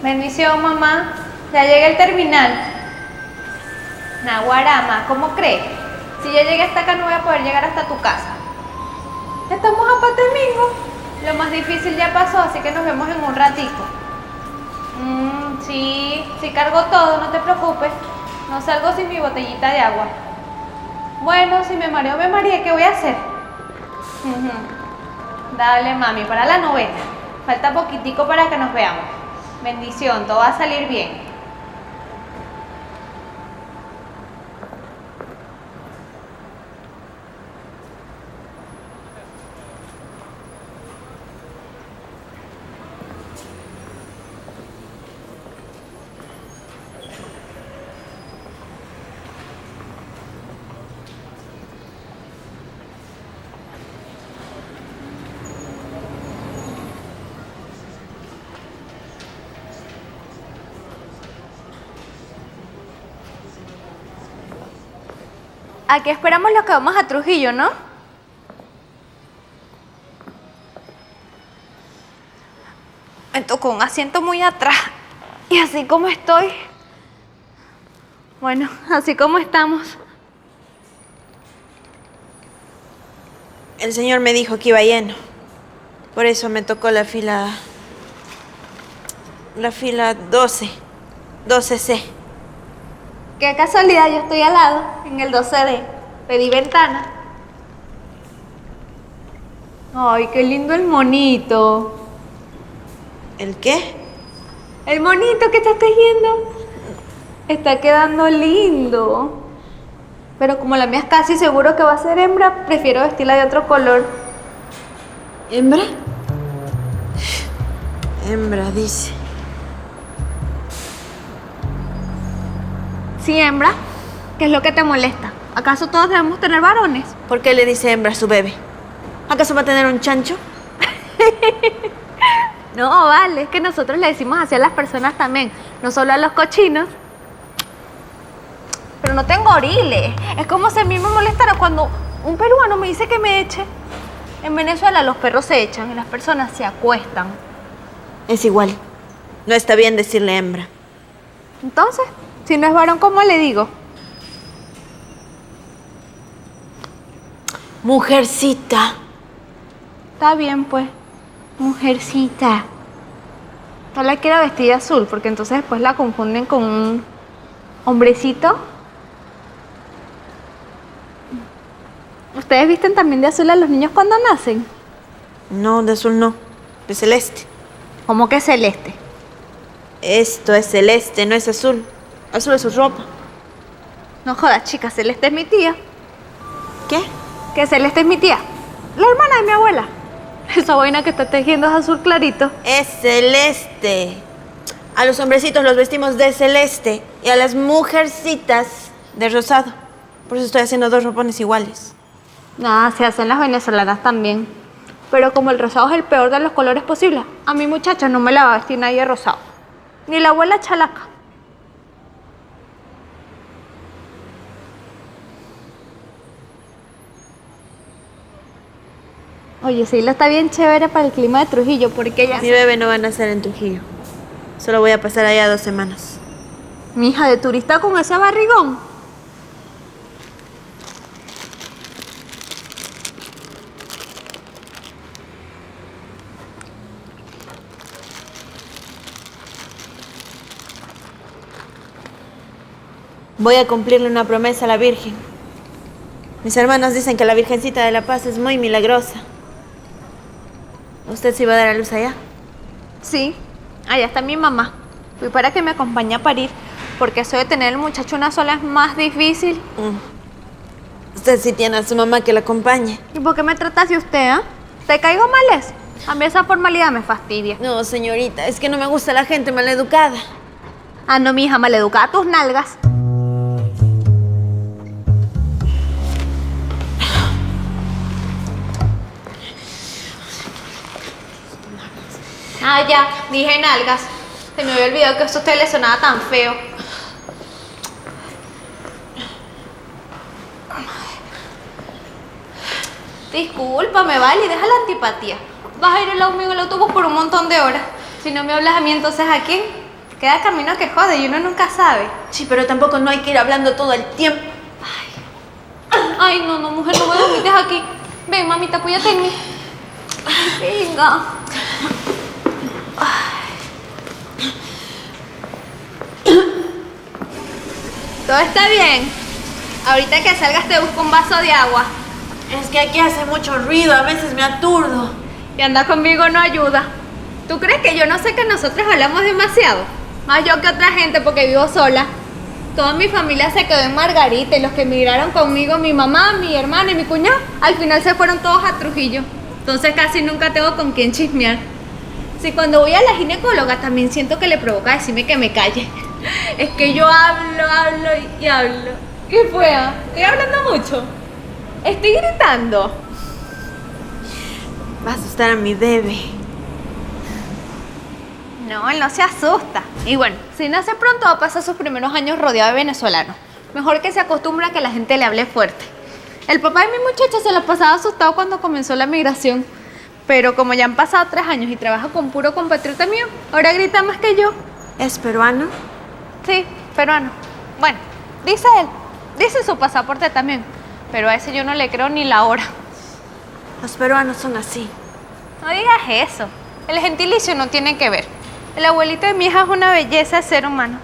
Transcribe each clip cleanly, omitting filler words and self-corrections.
Bendición, mamá. Ya llegué al terminal. Naguarama, ¿cómo crees? Si ya llegué hasta acá no voy a poder llegar hasta tu casa. Estamos a Patemingo. Lo más difícil ya pasó, así que nos vemos en un ratico. Sí cargo todo, no te preocupes. No salgo sin mi botellita de agua. Bueno, si me mareo, me mareé, ¿qué voy a hacer? Dale, mami, para la novena. Falta poquitico para que nos veamos. Bendición, todo va a salir bien. Aquí esperamos los que vamos a Trujillo, ¿no? Me tocó un asiento muy atrás. Y así como estoy... Bueno, así como estamos. El señor me dijo que iba lleno. Por eso me tocó la fila... La fila 12. 12C. Qué casualidad, yo estoy al lado, en el 12D. Pedí ventana. Ay, qué lindo el monito. ¿El qué? El monito que estás tejiendo. Está quedando lindo. Pero como la mía es casi seguro que va a ser hembra, prefiero vestirla de otro color. ¿Hembra? Hembra, dice. Sí, hembra. ¿Qué es lo que te molesta? ¿Acaso todos debemos tener varones? ¿Por qué le dice hembra a su bebé? ¿Acaso va a tener un chancho? No, vale, es que nosotros le decimos así a las personas también, no solo a los cochinos. Pero no tengo oriles. Es como si a mí me molestara cuando un peruano me dice que me eche. En Venezuela los perros se echan y las personas se acuestan. Es igual. No está bien decirle hembra. Entonces, si no es varón, ¿cómo le digo? Mujercita. Está bien, pues. Mujercita. No la quiero vestir de azul, porque entonces después la confunden con un hombrecito. ¿Ustedes visten también de azul a los niños cuando nacen? No, de azul no. De celeste. ¿Cómo que celeste? Esto es celeste, no es azul. Azul es su ropa. No jodas, chica, Celeste es mi tía. ¿Qué? Que Celeste es mi tía. La hermana de mi abuela. Esa vaina que está tejiendo es azul clarito. Es celeste. A los hombrecitos los vestimos de celeste y a las mujercitas de rosado. Por eso estoy haciendo dos ropones iguales. Nada, se hacen las venezolanas también. Pero como el rosado es el peor de los colores posibles, a mi muchacha no me la va a vestir nadie rosado. Ni la abuela chalaca. Oye, sí, lo está bien chévere para el clima de Trujillo, porque ya... Mi bebé no va a nacer en Trujillo. Solo voy a pasar allá 2 semanas. Mi hija de turista con ese barrigón. Voy a cumplirle una promesa a la Virgen. Mis hermanos dicen que la Virgencita de la Paz es muy milagrosa. ¿Usted se iba a dar a luz allá? Sí, allá está mi mamá. Fui para que me acompañe a parir, porque eso de tener el muchacho una sola es más difícil. Usted sí tiene a su mamá que la acompañe. ¿Y por qué me trata así usted, ah? ¿Te caigo males? A mí esa formalidad me fastidia. No, señorita, es que no me gusta la gente maleducada. Ah, no, mi hija, maleducada tus nalgas. Ah, ya, dije nalgas. Se me había olvidado que esto a usted le sonaba tan feo. Discúlpame, vale, deja la antipatía. Vas a ir al lado mío en el autobús por un montón de horas. Si no me hablas a mí, entonces ¿a quién? Queda camino que jode y uno nunca sabe. Sí, pero tampoco no hay que ir hablando todo el tiempo. Ay, no, no, mujer, no me vomites aquí. Ven, mamita, apóyate en mí. Ay, venga. Todo está bien. Ahorita que salgas te busco un vaso de agua. Es que aquí hace mucho ruido, a veces me aturdo. Y andar conmigo no ayuda. ¿Tú crees que yo no sé que nosotros hablamos demasiado? Más yo que otra gente porque vivo sola. Toda mi familia se quedó en Margarita y los que emigraron conmigo, mi mamá, mi hermana y mi cuñado, al final se fueron todos a Trujillo. Entonces casi nunca tengo con quién chismear. Si cuando voy a la ginecóloga también siento que le provoca decirme que me calle. Es que yo hablo y hablo. ¿Qué fue? ¿Estoy hablando mucho? ¿Estoy gritando? Va a asustar a mi bebé. No, él no se asusta. Y bueno, si nace pronto va a pasar sus primeros años rodeado de venezolanos. Mejor que se acostumbre a que la gente le hable fuerte. El papá de mi muchacha se lo pasaba asustado cuando comenzó la migración. Pero como ya han pasado 3 años y trabaja con puro compatriota mío, ahora grita más que yo. ¿Es peruano? Sí, peruano. Bueno, dice él. Dice su pasaporte también. Pero a ese yo no le creo ni la hora. Los peruanos son así. No digas eso. El gentilicio no tiene que ver. El abuelito de mi hija es una belleza de ser humano.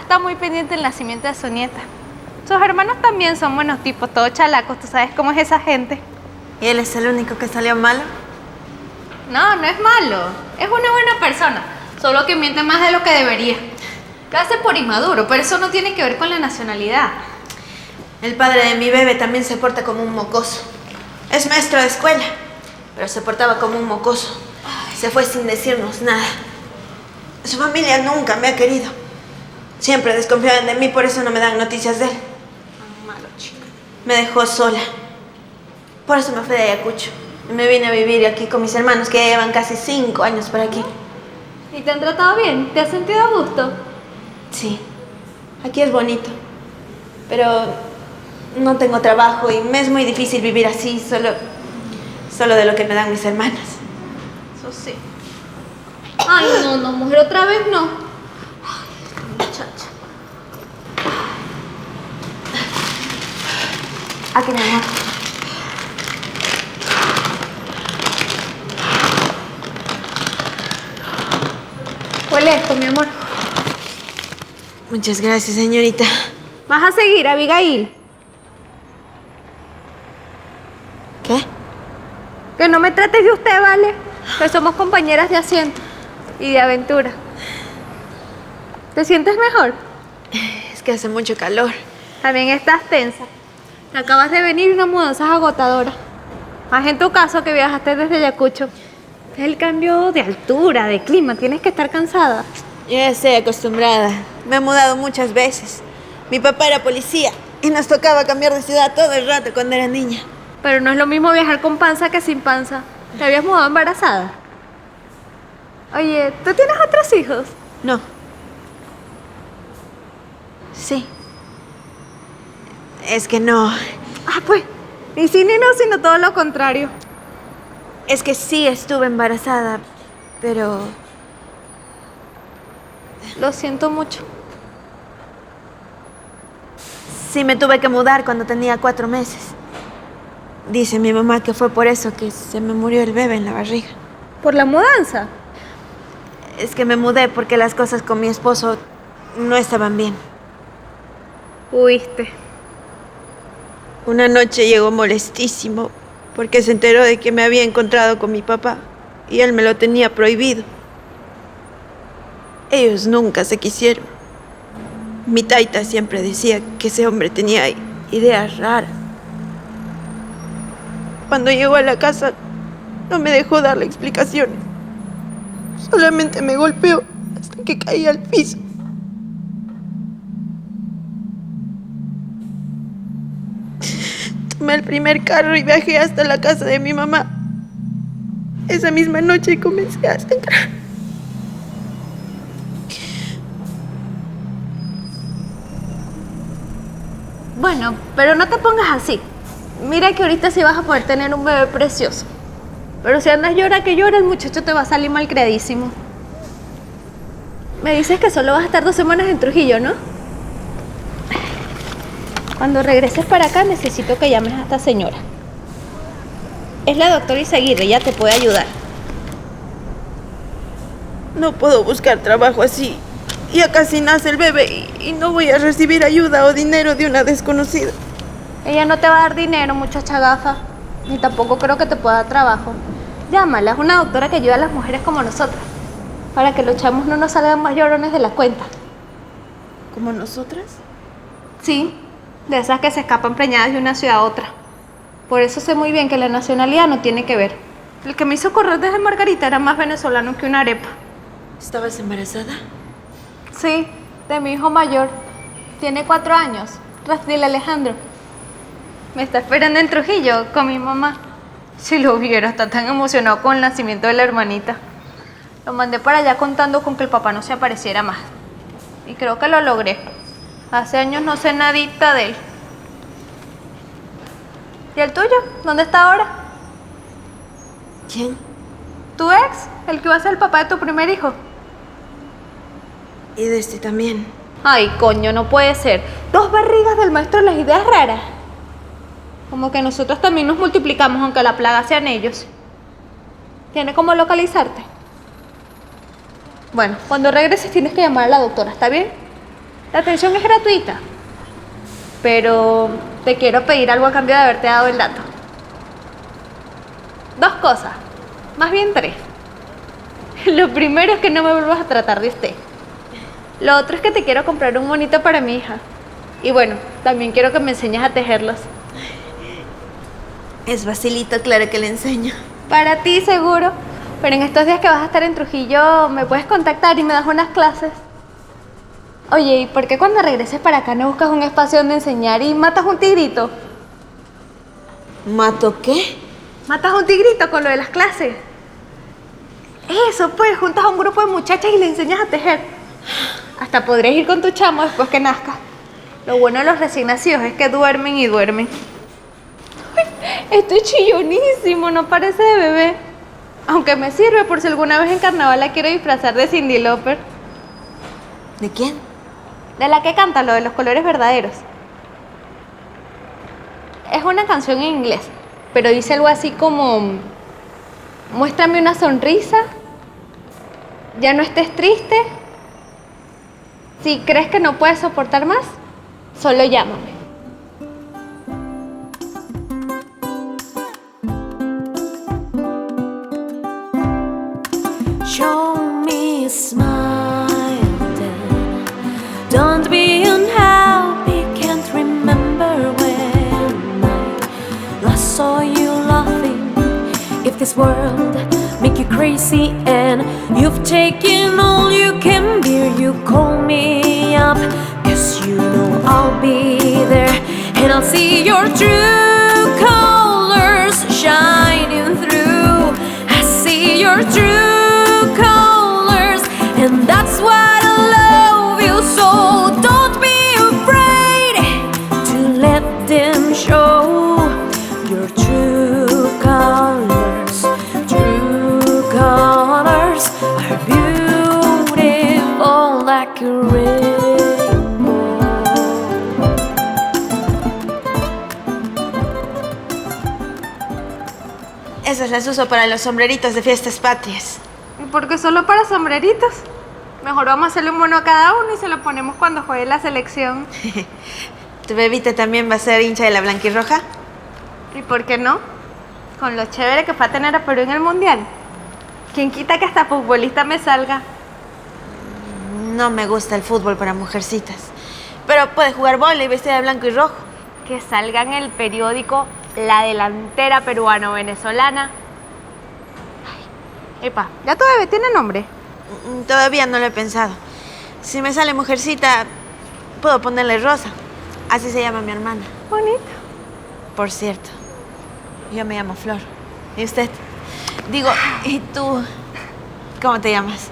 Está muy pendiente del nacimiento de su nieta. Sus hermanos también son buenos tipos, todos chalacos. Tú sabes cómo es esa gente. ¿Y él es el único que salió malo? No, no es malo. Es una buena persona. Solo que miente más de lo que debería. Lo hace por inmaduro, pero eso no tiene que ver con la nacionalidad. El padre de mi bebé también se porta como un mocoso. Es maestro de escuela, pero se portaba como un mocoso. Se fue sin decirnos nada. Su familia nunca me ha querido. Siempre desconfiaban de mí, por eso no me dan noticias de él. Malo, chico. Me dejó sola. Por eso me fui de Ayacucho. Y me vine a vivir aquí con mis hermanos, que ya llevan casi 5 años por aquí. ¿Y te han tratado bien? ¿Te has sentido a gusto? Sí, aquí es bonito. Pero no tengo trabajo y me es muy difícil vivir así, solo de lo que me dan mis hermanas. Eso sí. Ay, no, mujer, otra vez no. Ay, muchacha. Aquí, mi amor. Huele esto, mi amor. Muchas gracias, señorita. ¿Vas a seguir, Abigail? ¿Qué? Que no me trates de usted, ¿vale? Que somos compañeras de asiento y de aventura. ¿Te sientes mejor? Es que hace mucho calor. También estás tensa. Te acabas de venir y una mudanza es agotadora. Más en tu caso que viajaste desde Ayacucho. Es el cambio de altura, de clima. Tienes que estar cansada. Yo ya estoy acostumbrada. Me he mudado muchas veces. Mi papá era policía y nos tocaba cambiar de ciudad todo el rato cuando era niña. Pero no es lo mismo viajar con panza que sin panza. ¿Te habías mudado embarazada? Oye, ¿tú tienes otros hijos? No. Sí. Es que no. Ah, pues, ni sí ni no, sino todo lo contrario. Es que sí estuve embarazada, pero... Lo siento mucho. Sí me tuve que mudar cuando tenía 4 meses. Dice mi mamá que fue por eso que se me murió el bebé en la barriga. ¿Por la mudanza? Es que me mudé porque las cosas con mi esposo no estaban bien. Huiste. Una noche llegó molestísimo porque se enteró de que me había encontrado con mi papá y él me lo tenía prohibido. Ellos nunca se quisieron. Mi taita siempre decía que ese hombre tenía ideas raras. Cuando llegó a la casa, no me dejó darle explicaciones. Solamente me golpeó hasta que caí al piso. Tomé el primer carro y viajé hasta la casa de mi mamá. Esa misma noche comencé a sangrar. Bueno, pero no te pongas así. Mira que ahorita sí vas a poder tener un bebé precioso. Pero si andas llora que llora, el muchacho te va a salir malcriadísimo. Me dices que solo vas a estar 2 semanas en Trujillo, ¿no? Cuando regreses para acá necesito que llames a esta señora. Es la doctora Izaguirre, ella te puede ayudar. No puedo buscar trabajo así. Ya casi nace el bebé y no voy a recibir ayuda o dinero de una desconocida. Ella no te va a dar dinero, muchacha gafa. Ni tampoco creo que te pueda dar trabajo. Llámala, es una doctora que ayuda a las mujeres como nosotras. Para que los chamos no nos salgan más llorones de la cuenta. ¿Como nosotras? Sí, de esas que se escapan preñadas de una ciudad a otra. Por eso sé muy bien que la nacionalidad no tiene que ver. El que me hizo correr desde Margarita era más venezolano que una arepa. ¿Estabas embarazada? Sí, de mi hijo mayor. Tiene 4 años, Rafael Alejandro. Me está esperando en Trujillo con mi mamá. Si lo hubiera, está tan emocionado con el nacimiento de la hermanita. Lo mandé para allá contando con que el papá no se apareciera más. Y creo que lo logré. Hace años no sé nadita de él. ¿Y el tuyo? ¿Dónde está ahora? ¿Quién? ¿Tu ex? ¿El que iba a ser el papá de tu primer hijo? Y de este también. Ay, coño, no puede ser. 2 barrigas del maestro de las ideas raras. Como que nosotros también nos multiplicamos aunque la plaga sean ellos. ¿Tiene cómo localizarte? Bueno, cuando regreses tienes que llamar a la doctora, ¿está bien? La atención es gratuita. Pero te quiero pedir algo a cambio de haberte dado el dato. 2 cosas, más bien 3. Lo primero es que no me vuelvas a tratar de usted. Lo otro es que te quiero comprar un monito para mi hija. Y bueno, también quiero que me enseñes a tejerlos. Es Basilito, claro que le enseño. Para ti seguro. Pero en estos días que vas a estar en Trujillo me puedes contactar y me das unas clases. Oye, ¿y por qué cuando regreses para acá no buscas un espacio donde enseñar y matas un tigrito? ¿Mato qué? Matas un tigrito con lo de las clases. Eso, pues, juntas a un grupo de muchachas y le enseñas a tejer. Hasta podrías ir con tu chamo después que nazca. Lo bueno de los recién nacidos es que duermen y duermen. Uy, estoy chillonísimo, no parece de bebé. Aunque me sirve por si alguna vez en carnaval la quiero disfrazar de Cyndi Lauper. ¿De quién? De la que canta lo de los colores verdaderos. Es una canción en inglés, pero dice algo así como: muéstrame una sonrisa, ya no estés triste. Si crees que no puedes soportar más, solo llámame. Show me a smile then. Don't be unhappy, can't remember when I last saw you laughing. If this world make you crazy and you've taken all you can bear, you call me up, 'cause you know I'll be there. And I'll see your true colors shining through. I see your true colors, and that's what I love you so. Don't be afraid to let them show your true colors. True colors are beautiful like a rainbow. Esas las uso para los sombreritos de fiestas patrias. ¿Y por qué solo para sombreritos? Mejor vamos a hacerle un mono a cada uno y se lo ponemos cuando juegue la selección. ¿Tu bebita también va a ser hincha de la blanquirroja? ¿Y por qué no? Con lo chévere que fue a tener a Perú en el Mundial. ¿Quién quita que hasta futbolista me salga? No me gusta el fútbol para mujercitas. Pero puede jugar vóley vestida de blanco y rojo. Que salga en el periódico la delantera peruano-venezolana. Ay, epa, ¿ya tu bebé tiene nombre? Todavía no lo he pensado. Si me sale mujercita, puedo ponerle Rosa. Así se llama mi hermana. Bonito. Por cierto, yo me llamo Flor. ¿Y usted? Digo, ¿y tú? ¿Cómo te llamas?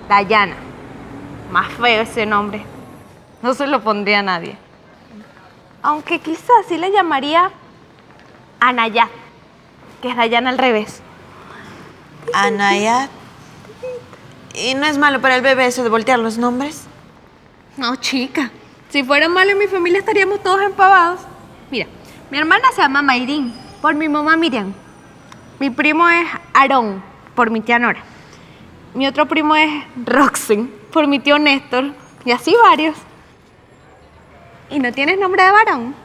Dayana. Más feo ese nombre. No se lo pondría a nadie. Aunque quizás sí le llamaría Anayat, que es Dayana al revés. Anayat. ¿Y no es malo para el bebé eso de voltear los nombres? No, chica. Si fuera malo en mi familia estaríamos todos empavados. Mira, mi hermana se llama Mayrín, por mi mamá Miriam. Mi primo es Aarón, por mi tía Nora. Mi otro primo es Roxen, por mi tío Néstor. Y así varios. ¿Y no tienes nombre de varón?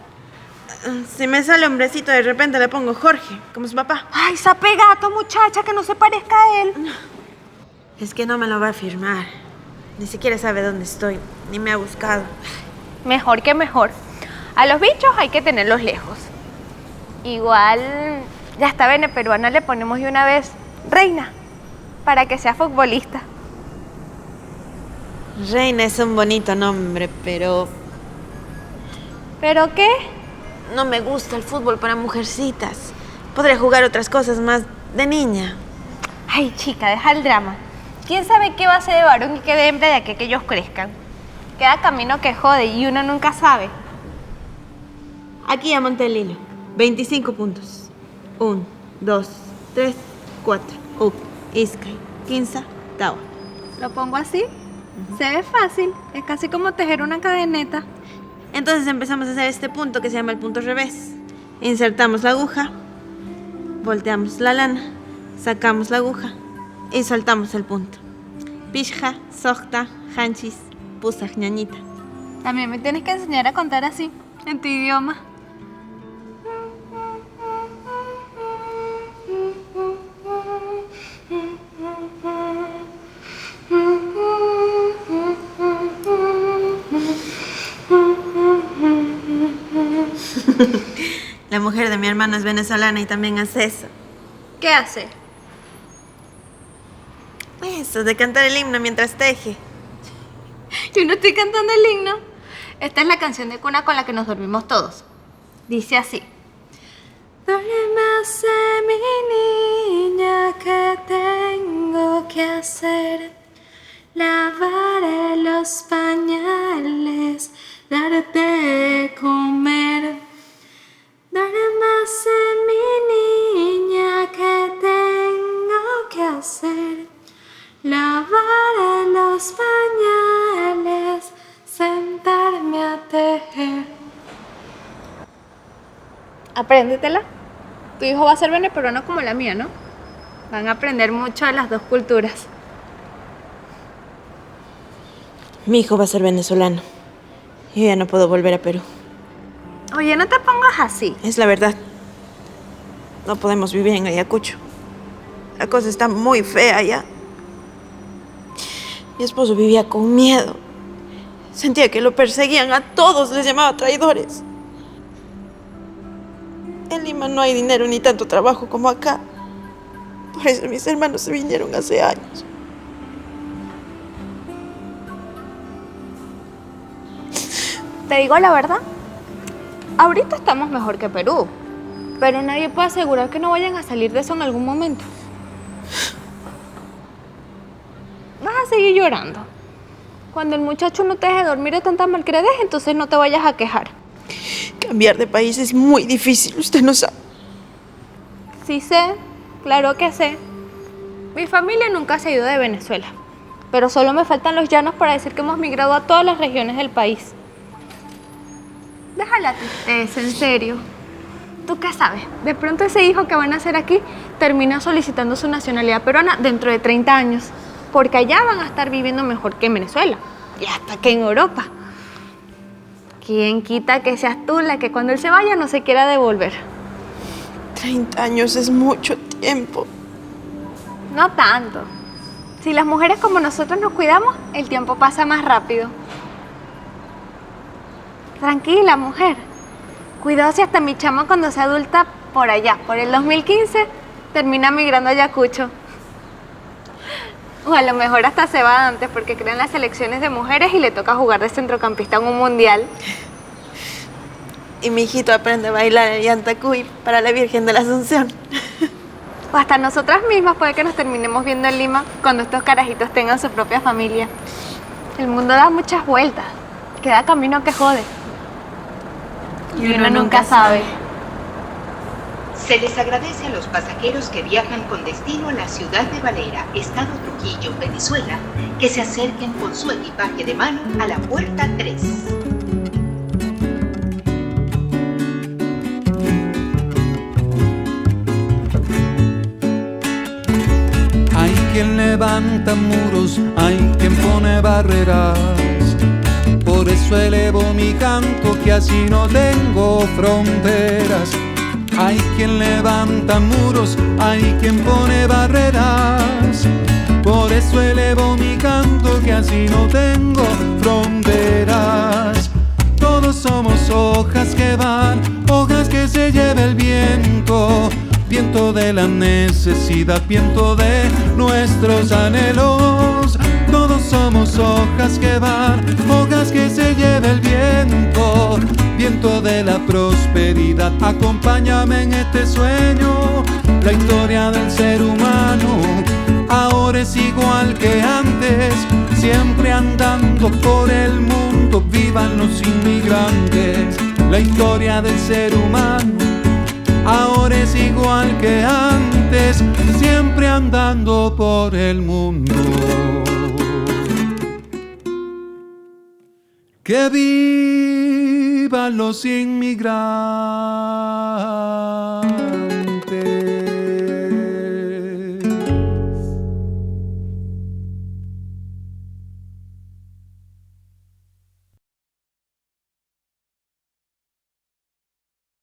Si me sale hombrecito, de repente le pongo Jorge, como su papá. Ay, sape gato, muchacha, que no se parezca a él. Es que no me lo va a firmar. Ni siquiera sabe dónde estoy, ni me ha buscado. Mejor que mejor. A los bichos hay que tenerlos lejos. Igual, ya esta vene peruana le ponemos de una vez Reina, para que sea futbolista. Reina es un bonito nombre, pero ¿Pero qué? no me gusta el fútbol para mujercitas. Podría jugar otras cosas más de niña. Ay, chica, deja el drama. ¿Quién sabe qué va a ser de varón y qué de hembra de aquí a que ellos crezcan? Queda camino que jode y uno nunca sabe. Aquí ya monté el hilo. 25 puntos. 1, 2, 3, 4. Up, Iskay, 15, Tawa. ¿Lo pongo así? Se ve fácil. Es casi como tejer una cadeneta. Entonces empezamos a hacer este punto que se llama el punto revés. Insertamos la aguja, volteamos la lana, sacamos la aguja y soltamos el punto. Pishja, Sohta, Hanchis, Pusaj, ñañita. También me tienes que enseñar a contar así, en tu idioma. La mujer de mi hermano es venezolana y también hace eso. ¿Qué hace? Eso de cantar el himno mientras teje. Yo no estoy cantando el himno. Esta es la canción de cuna con la que nos dormimos todos. Dice así. Duérmase mi niña, que tengo que hacer. Lavaré los pañales, darte de comer. Duérmase mi niña, que tengo que hacer. Lavaré los pañales, sentarme a tejer. Apréndetela. Tu hijo va a ser venezolano como la mía, ¿no? Van a aprender mucho de las dos culturas. Mi hijo va a ser venezolano. Yo ya no puedo volver a Perú. Oye, no te pongas así. Es la verdad. No podemos vivir en Ayacucho. La cosa está muy fea allá. Mi esposo vivía con miedo. Sentía que lo perseguían a todos, les llamaba traidores. En Lima no hay dinero ni tanto trabajo como acá. Por eso mis hermanos se vinieron hace años. Te digo la verdad, ahorita estamos mejor que Perú, pero nadie puede asegurar que no vayan a salir de eso en algún momento. Vas a seguir llorando. Cuando el muchacho no te deje dormir de tanta malcredez, entonces no te vayas a quejar. Cambiar de país es muy difícil, usted no sabe. Sí sé, claro que sé. Mi familia nunca se ha ido de Venezuela, pero solo me faltan los llanos para decir que hemos migrado a todas las regiones del país. Deja la tristeza, en serio. ¿Tú qué sabes? De pronto ese hijo que van a hacer aquí termina solicitando su nacionalidad peruana dentro de 30 años, porque allá van a estar viviendo mejor que en Venezuela y hasta que en Europa. ¿Quién quita que seas tú la que cuando él se vaya no se quiera devolver? 30 años es mucho tiempo. No tanto. Si las mujeres como nosotros nos cuidamos, el tiempo pasa más rápido. Tranquila, mujer. Cuidado si hasta mi chama cuando sea adulta por allá, por el 2015, termina migrando a Ayacucho. O a lo mejor hasta se va antes porque crean las selecciones de mujeres y le toca jugar de centrocampista en un mundial. Y mi hijito aprende a bailar el yantacuy para la Virgen de la Asunción. O hasta nosotras mismas puede que nos terminemos viendo en Lima cuando estos carajitos tengan su propia familia. El mundo da muchas vueltas. Queda camino que jode. Y uno nunca sabe. Se les agradece a los pasajeros que viajan con destino a la ciudad de Valera, Estado Trujillo, Venezuela, que se acerquen con su equipaje de mano a la puerta 3. Hay quien levanta muros, hay quien pone barreras. Por eso elevo mi canto, que así no tengo fronteras. Hay quien levanta muros, hay quien pone barreras. Por eso elevo mi canto, que así no tengo fronteras. Todos somos hojas que van, hojas que se lleva el viento. Viento de la necesidad, viento de nuestros anhelos. Todos somos hojas que van, hojas que se lleva el viento. Viento de la prosperidad, acompáñame en este sueño. La historia del ser humano ahora es igual que antes, siempre andando por el mundo, vivan los inmigrantes. La historia del ser humano ahora es igual que antes, siempre andando por el mundo. Que vivan los inmigrantes.